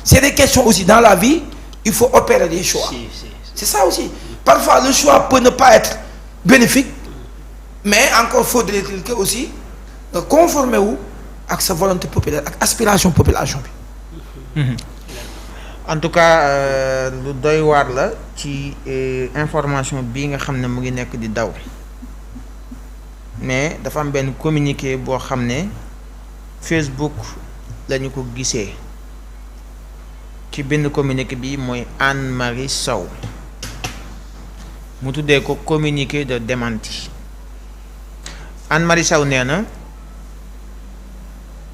C'est des questions aussi dans la vie, il faut opérer des choix. C'est ça aussi. Parfois le choix peut ne pas être bénéfique, mais encore faudrait-il que aussi nga conformer wu ak sa volonté populaire ak aspiration population bi. En tout cas lu doy waar la ci information bii nga xam ne mu ngi nekk di daw mais dafa am benn communiqué boo xam ne Facebook lañu ko gisee ci benn communiqué bi mooy Anne-Marie Sow mu tuddee ko communiqué de démenti. Anne-Marie Sow nee na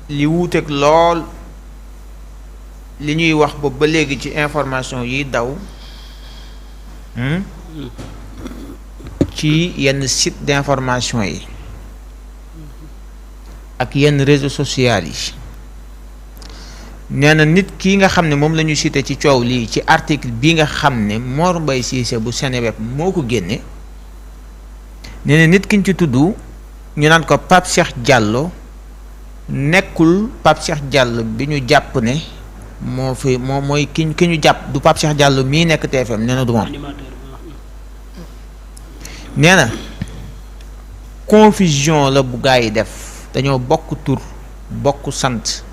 li wuuteeg lool li ñuy wax boobu ba léegi ci information yi daw ci yenn site d'information yi ak yenn réseaux sociaux yi nee na nit kii nga xam ne moom la ñu cité ci coow lii ci article bi nga xam ne Mor Mbaye Cissé bu Seneweb moo ko génne nee na nit ki ñu ci tudd ñu naan ko Pape Cheikh Diallo nekkul Pape Cheikh Diallo bi ñu jàpp ne moo fi moo mooy ki ñu jàpp du Pape Cheikh Diallo mii nekk TFM nee na du moom nee na confusion la bu gaa yi def dañoo bokk tur bokk sant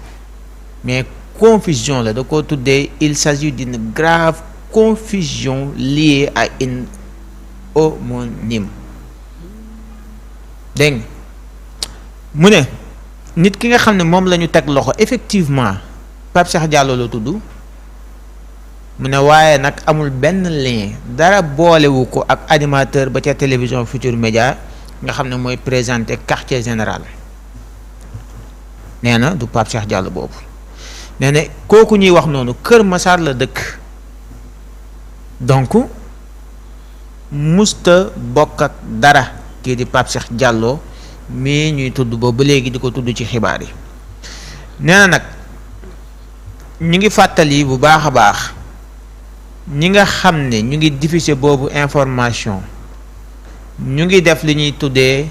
mais confusion la da ko tuddee il s'agit d'une grave confusion liée à une homonyme dégg mu ne nit ki nga xam ne moom la ñu teg loxo effectivement Pape Cheikh Diallo la tudd mu ne waaye nag amul benn lien dara boolewu ko ak animateur ba ca télévision Futurs Médias nga xam ne mooy présenté quartier général nee na du Pape Cheikh Diallo boobu nee na kooku ñuy wax noonu Kër Massar la dëkk donc musta bokk ak dara kii di Pape Cheikh Diallo mii ñuy tudd boobu ba léegi di ko tudd ci xibaar yi nee na nag ñu ngi fàttali bu baax a baax ñi nga xam ne ñu ngi diffuser boobu information ñu ngi def li ñuy tuddee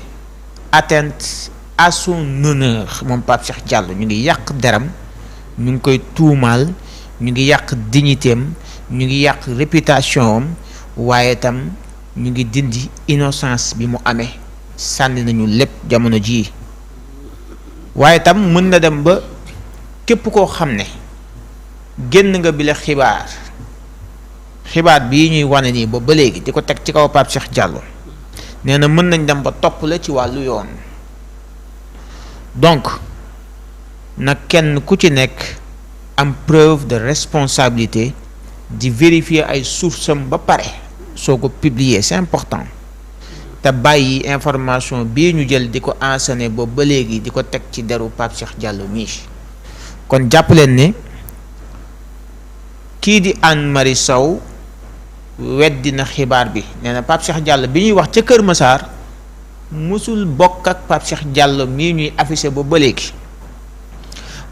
atteinte à son honneur moom Pape Cheikh Diallo ñu ngi yàq deram ñu ngi koy tuumaal ñu ngi yàq dignitéem ñu ngi yàq réputation am waaye tam ñu ngi dindi innocence bi mu amee sànni nañu lépp jamono jii waaye tam mën na dem ba képp koo xam ne génn nga bi la xibaar bii ñuy wane nii ba léegi di ko teg ci kaw Pape Cheikh Diallo nee na mën nañ dem ba topp la ci wàllu yoon donc nag kenn ku ci nekk am preuve de responsabilité di vérifier ay sources am ba pare soo ko publier c'est important te bàyyi information bii ñu jël di ko enseigner boobu ba léegi di ko teg ci deru Pape Cheikh Diallo mii kon jàpp leen ne kii di Anne-Marie Sow weddi na xibaar bi nee na Pape Cheikh Diallo bi ñuy wax ca Kër Massar musul bokk ak Pape Cheikh Diallo mii ñuy affiché ba léegi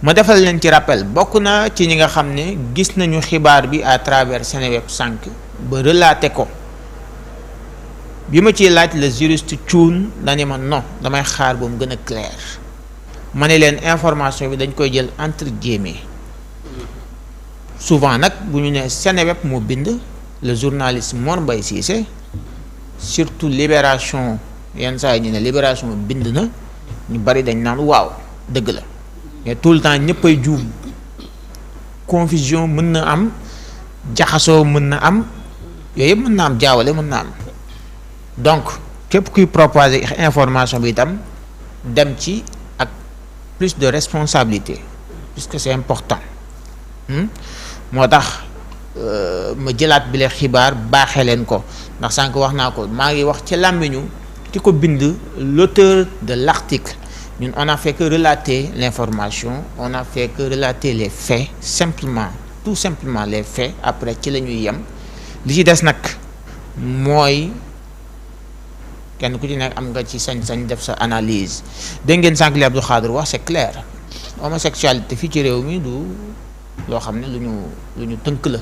ma defal leen ci rappel bokk na ci ñi nga xam ne gis nañu xibaar bi à travers Seneweb 5 ba relaté ko bi ma ciy laaj le juriste Thioune dañu ma non damay xaar ba mu gën a clair ma ne leen information bi dañ koy jël entre guillemets souvent nag bu ñu nee Seneweb moo bind le journaliste Mor Mbaye Cissé surtout Libération yenn saa yi ñu ne Libération bind na ñu bari dañ naan waaw dëgg la mais tout le temps ñëppay juum confusion mën na am jaxasoo mën na am yooyu yëpp mën na am jaawale mën na am donc képp kuy proposer information bi itam dem ci ak plus de responsabilité puisque c'est important moo tax ma jëlaat bi le xibaar baaxee leen ko ndax sànq wax naa ko maa ngi wax ci làmmiñu ki ko bind l'auteur de l'article ñun on a fait que relater l'information on a fait que relater les faits simplement tout simplement les faits après ci la ñuy yem li ci des nag mooy kenn ku ci nekk am nga ci sañ-sañ def sa analyse dégg ngeen sànq li Abdou Khadre wax c'est clair homosexualité fii ci réew mi du loo xam ne lu ñu tënk la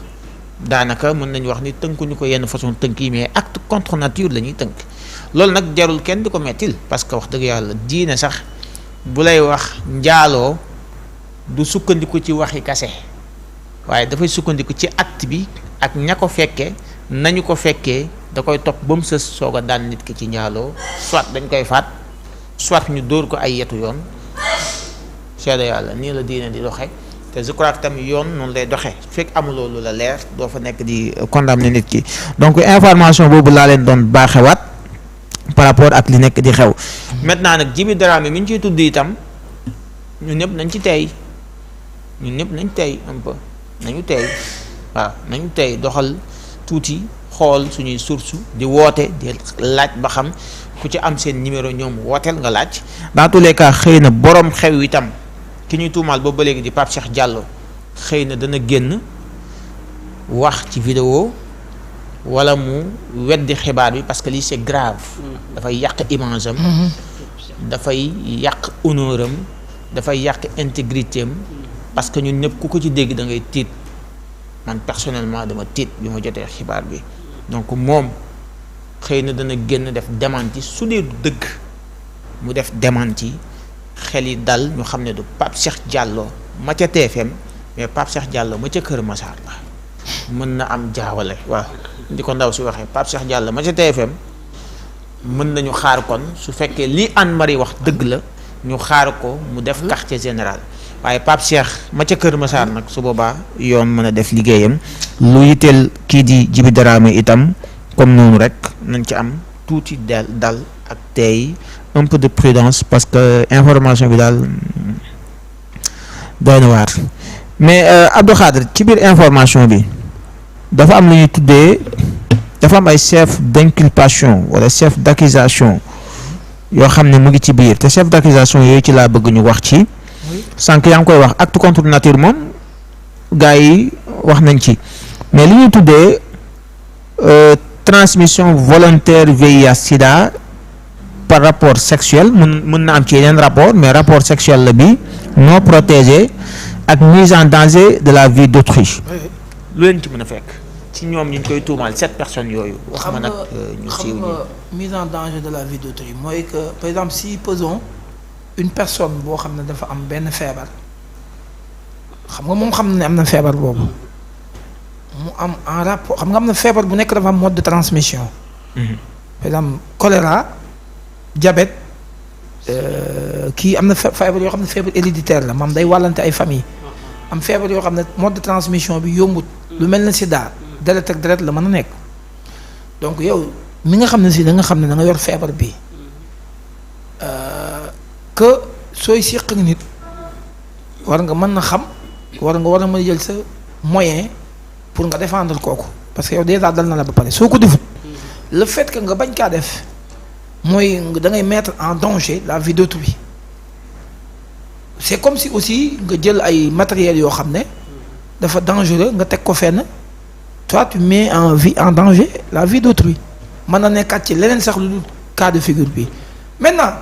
daanaka mën nañu wax ni tënkuñu ko yenn façon tënk yi mais acte contre nature la ñuy tënk loolu nag jarul kenn di ko mettil parce que wax dëgg yàlla diine sax bu lay wax njaaloo du sukkandiku ci waxi kase waaye dafay sukkandiku ci acte bi ak ña ko fekkee nañu ko fekkee da koy topp ba mu sës soog a daan nit ki ci njaaloo soit dañ koy faat soit ñu dóor ko ay yetu yoon seede yàlla nii la diine di doxe te je crois que tamit yoon noonu lay doxee fekk amuloo lu la leer doo fa nekk di condamner nit ki donc information boobu laa leen doon baaxewaat par rapport ak li nekk di xew maintenant nag Djiby Dramé mi ñu ciy tudd itam ñun ñëpp nañ ci tey ñun ñëpp nañ tey un peu nañu tey waaw nañu tey doxal tuuti xool suñuy source di woote di laaj ba xam ku ci am seen numéro ñoom wooteel nga laaj dans tous les cas xëy na borom xew itam ki ñuy tuumaal boobu ba léegi di Pape Cheikh Diallo xëy na dana génn wax ci vidéo wala mu weddi xibaar bi parce que lii c'est grave dafay yàq image am dafay yàq honneur am dafay yàq intégrité am parce que ñun ñëpp ku ko ci dégg da ngay tiit man personnellement dama tiit bi ma jotee xibaar bi donc moom xëy na dana génn def démenti su dee du dëgg mu def démenti xel yi dal ñu xam ne du Pape Cheikh Diallo ma ca TFM mais Pape Cheikh Diallo ma ca Kër Massar la mën na am jaawale waaw di ko ndaw si waxee Pape Cheikh Diallo ma ca TFM mën nañu xaar kon su fekkee lii Anne Marie wax dëgg la ñu xaar ko mu def quartier général waaye Pape Cheikh ma ca Kër Massar nag su boobaa yoon mën a def liggéeyam lu yitteel kii di Djiby Dramé itam comme noonu rek nañ ci am tuuti dal ak tey un peu de prudence parce que information bi daal doy na waar mais Abdou Khadre ci biir information bi dafa am lu ñuy tuddee dafa am ay chef d'inculpation wala chef d'accusation yoo xam ne mu ngi ci biir te chef d'accusation yooyu ci laa bëgg ñu wax ci sànq yaa ngi koy wax acte contre nature moom gars yi wax nañ ci mais li ñuy tuddee transmission volontaire VIH sida par rapport sexuel mën na am ci yeneen rapport mais rapport sexuel la bi non protégé ak mise en danger de la vie d'autrui lu leen ci mën a fekk ci ñoom ñu koy tuumaal 7 personnes yooyu wax ma nag ñu siiw ñi mise en danger de la vie d'autrui mooy que par exemple si posons une personne boo xam ne dafa am benn feebar xam nga moom xam na ne am na feebar boobu mu am en rapport xam nga am na feebar bu nekk dafa am mode de transmission par exemple choléra diabète kii am na feebar yoo xam ne feebar héréditaire la maam day wàllante ay famille am feebar yoo xam ne mode de transmission bi yombut lu mel na sida deret ak deret la mën a nekk donc yow mi nga xam ne si da nga xam ne da nga yor feebar bi que sooy séq nit war nga mën na xam war a mën a jël sa moyen pour nga défendre kooku parce que yow déjà dal na la ba pare soo ko defut le fait que nga bañ kaa def mooy da ngay mettre en danger la vie d'autrui c'est comme si aussi nga jël ay matériels yoo xam ne dafa dangereux nga teg ko fenn toi tu mets en danger la vie d'autrui mën na nekkaat ci leneen sax lu dul cas de figure bi maintenant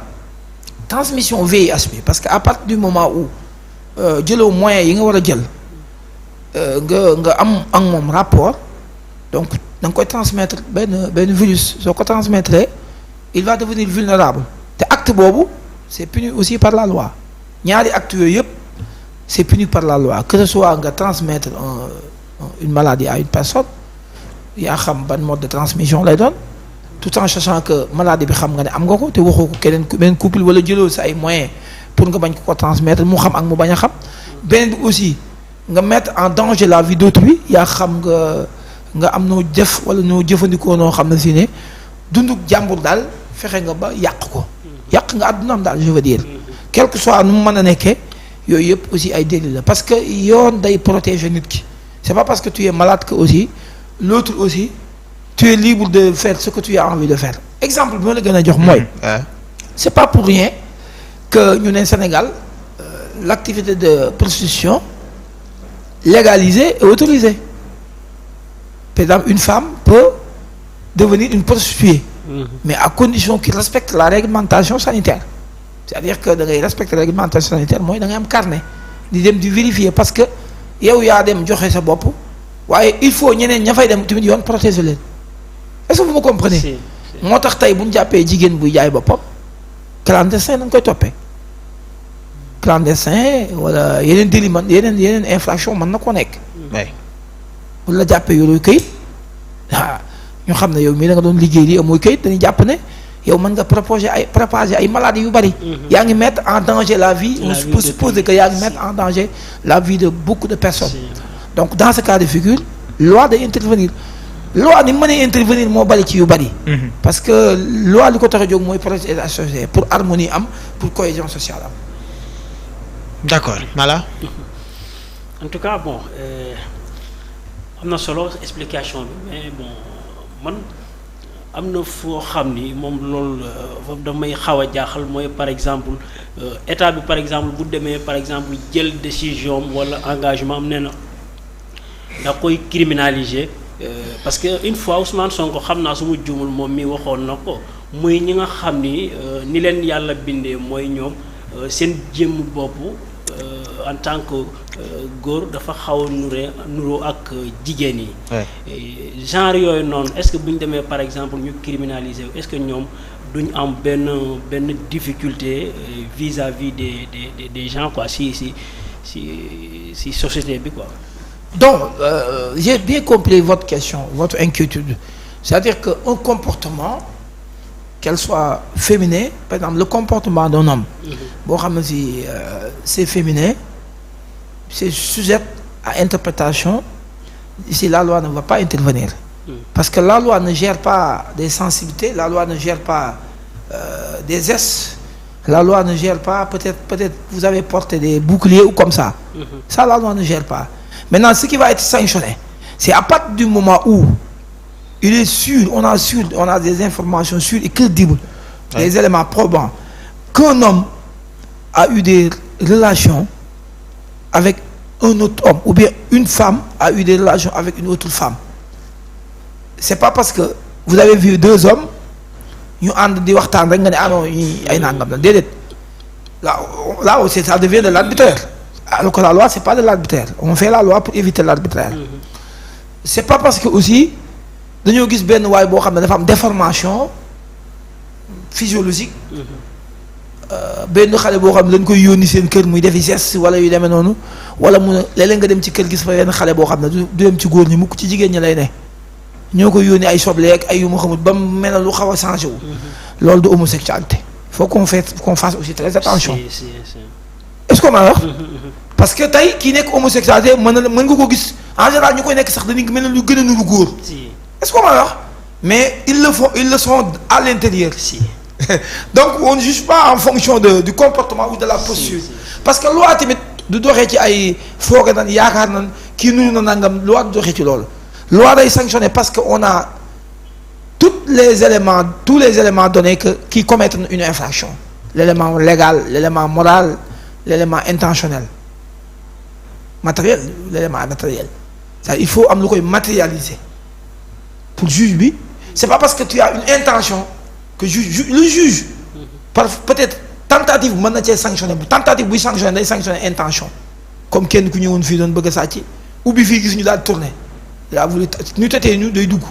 transmission VIH bi parce que à partir du moment où jëloo moyens yi nga war a jël nga am ak moom rapport donc da nga koy transmettre benn virus soo ko transmettre il va devenir vulnérable te acte boobu c'est puni aussi par la loi ñaari actes yooyu yëpp c'est puni par la loi que ce soit nga transmettre une maladie à une personne yaa xam ban mode de transmission lay doon tout en sachant que maladie bi xam nga ne am nga ko te waxoo ko beneen couple wala jëloo sa ay moyens pour nga bañ ko transmettre mu xam ak mu bañ a xam beneen bi aussi nga mettre en danger la vie d'autrui yaa xam nga am noo jëf wala noo jëfandikoo noo xam ne si ne dunduk jàmbur daal fexe nga ba yàq ko yàq nga àddunaam daal je veux dire quel que soit nu mu mën a nekkee yooyu yëpp aussi ay délit la parce que yoon day protéger nit ki c'est pas parce que tu es malade que aussi l'autre aussi tu es libre de faire ce que tu as envie de faire exemple bi ma la gën a jox mooy c'est pas pour rien que ñu ne Sénégal l'activité de prostitution légalisée et autorisée par exemple une femme peut devenir une prostituée mais à condition qu'il respecte la réglementation sanitaire c'est-à-dire que da ngay respecter la réglementation sanitaire mooy da ngay am carnet di dem di vérifier parce que yow yaa dem joxe sa bopp waaye il faut ñeneen ña fay dem tamit yoon protéger leen est-ce que vous me comprenez moo tax tey bu ñu jàppee jigéen buy jaay boppam clandestin dañ koy toppee clandestin wala yeneen délit man yeneen infraction mën na ko nekk. bu la jàppee yoroo këyit ñu xam ne yow mii da nga doon liggéey lii amooy këyit dañuy jàpp ne yow mën nga propager ay maladies yu bari. yaa ngi mettre en danger la vie. on peut supposer que yaa ngi mettre en danger la vie de beaucoup de personnes. donc dans ce cas de figure loi day intervenir. loi ni mënee intervenir moo bari ci yu bari. parce que loi li ko tax a jóg mooy protéger la société pour harmonie am pour cohésion sociale am. d'accord Mala. en tout cas bon am na solo explication bi mais bon man am na foo xam ni moom loolu foofu damay xaw a jaaxal mooy par exemple état bi par exemple bu demee par exemple jël décision wala engagement am nee na da koy criminaliser. Parce que une fois Ousmane Sonko xam naa su ma juumul moom mi waxoon na ko muy ñi nga xam ni ni leen yàlla bindee mooy ñoom seen jëmm bopp en tant que góor dafa xaw a nuroo ak jigéen yi. genre yooyu noonu est-ce que bu ñu demee par exemple ñu criminaliser est-ce que ñoom duñ am benn difficulté vis-à-vis des gens quoi si société bi quoi. Donc, j'ai bien compris votre question, votre inquiétude. C'est-à-dire qu'un comportement, qu'elle soit féminin, par exemple, le comportement d'un homme, bon, si c'est féminin, c'est sujet à interprétation. Ici, la loi ne va pas intervenir. Parce que la loi ne gère pas des sensibilités, la loi ne gère pas des gestes, la loi ne gère pas, peut-être vous avez porté des boucliers ou comme ça. Ça, la loi ne gère pas. Maintenant, ce qui va être sanctionné, c'est à partir du moment où il est sûr, on a des informations sûres et crédibles, des éléments probants, qu'un homme a eu des relations avec un autre homme, ou bien une femme a eu des relations avec une autre femme. C'est pas parce que vous avez vu deux hommes, ñu ànd di waxtaan rek nga ne ah non ay nangam la déedéet là aussi ça devient de l'arbitraire. Alors que la loi c'est pas de l'arbitraire, on fait la loi pour éviter l'arbitraire. C'est pas parce que aussi dañoo gis benn waay boo xam ne dafa am déformation physiologique benn xale boo xam ne dañ koy yónni seen kër muy defi geste wala yu demee noonu wala mu ne léeg-léeg nga dem ci kër gis fa benn xale boo xam ne du dem ci góor ñi mukk ci jigéen ñi lay ne ñoo koy yónni ay sobleek ay yu ma xamul ba mu mel lu xaw a changé wu. loolu du homosexualité. Faut qu'on fasse aussi très attention. Est-ce qu'on a wax parce que tey kii nekk homosexualité mën nga ko gis en général ñu koy nekk sax dañuy mel lu gën a nuru góor. Est-ce qu'on a wax mais ils le sont à l'intérieur. Donc on ne juge pas en fonction du comportement ou de la posture. Parce que loi tamit du doxee ci ay fooge nan yaakaar nan kii nuru na nangam loi du doxee ci loolu. Loi day sanctionner parce que on a tous les éléments donnés qui commettent une infraction. L'élément légal, l'élément moral, l'élément intentionnel. Matériel, l'élément matériel. C'est-à-dire, il faut am lu koy matérialiser. Pour juge bi, c'est pas parce que tu as une intention que le juge par peut-être tentative mën na cee sanctionner bu tentative buy sanctionner day sanctionner intention. Comme kenn ku ñëwoon fii doon bëgg a sàcc ubbi fii gis ñu daal tourner. daa voulu ñu tetee ñu day dugg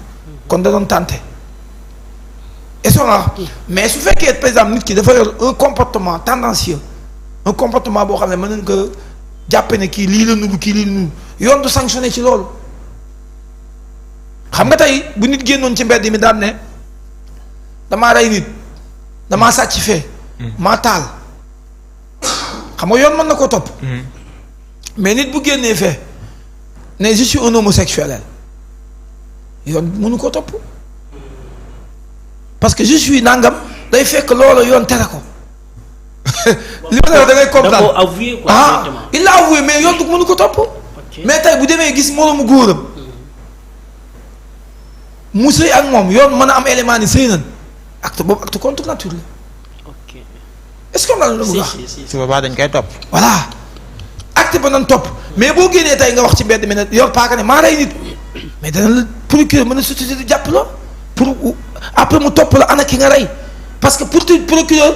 kon da doon tenter. Est-ce que mais su fekkee par exemple nit ki dafa yor un comportement tendancieux un comportement boo xam ne mën nañ ko jàppe ne kii lii la nuru kii lii la nuru yoon du sanctionné ci loolu xam nga tey bu nit génnoon ci mbedd mi daan ne damaa rey nit damaa sàcc fee maa taal xam nga yoon mën na ko topp mais nit bu génnee fee ne je suis un homosexuel yoon mënu ko topp parce que je suis nangam day fekk loolu yoon tere ko li ma da ngay comprendre il l'a avoué mais yoon du mënu ko topp mais tey bu demee gis moroomu góoram mu sëy ak moom yoon mën a am élément ni sëy nan acte boobu acte contre nature la est-ce que lan la bëgg wax su boobaa dañ koy topp voilà acte ba nan topp mais boo génnee tey nga wax ci mbedd mi ne yor paaka ne maa rey nit mais dana la procureur mën a société di jàpp la pour après mu topp la ana ki nga rey parce que pour procureur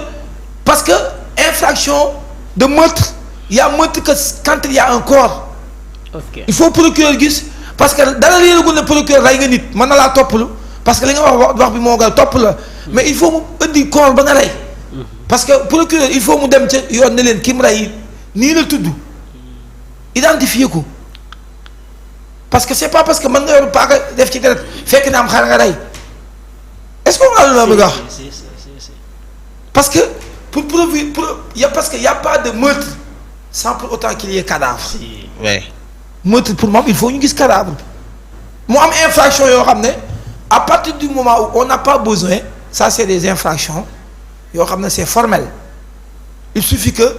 parce que infraction de meurtre il y a meurtre que quand il y a un corps il faut procureur gis parce que dara léegul ne procureur rey nga nit mën na laa topp lu parce que li nga wax bi moo nga topp la mais il faut mu indi corps ba nga rey parce que procureur il faut mu dem ca yoon ne leen ki mu rey nii la tudd identifier ko parce que c'est pas parce que mën nga yor paaka def ci deret fekk na am xar nga rey est-ce que on a lu bëgg a wax parce que pour prouver parce que y a pas de meurtre sans pour autant qu'il y ait cadavre. oui. meurtre pour moom il faut ñu gis cadavre mu am infraction yoo xam ne à partir du moment où on n'a pas besoin ça c'est des infractions yoo xam ne c'est formel il suffit que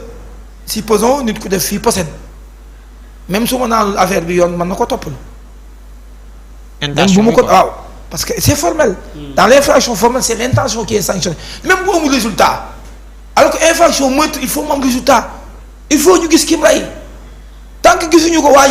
supposons nit ku def fii posen même su ma naan affaire bi yoon mën na ko toppal. intention bu ma ko waaw parce que c'est formel. dans l'infraction formelle c'est l'intention qui est sanctionnée même bu amul résultat alors que infraction meurtre il faut mu am résultat il faut ñu gis ki mu rey tant que gisuñu ko waa ji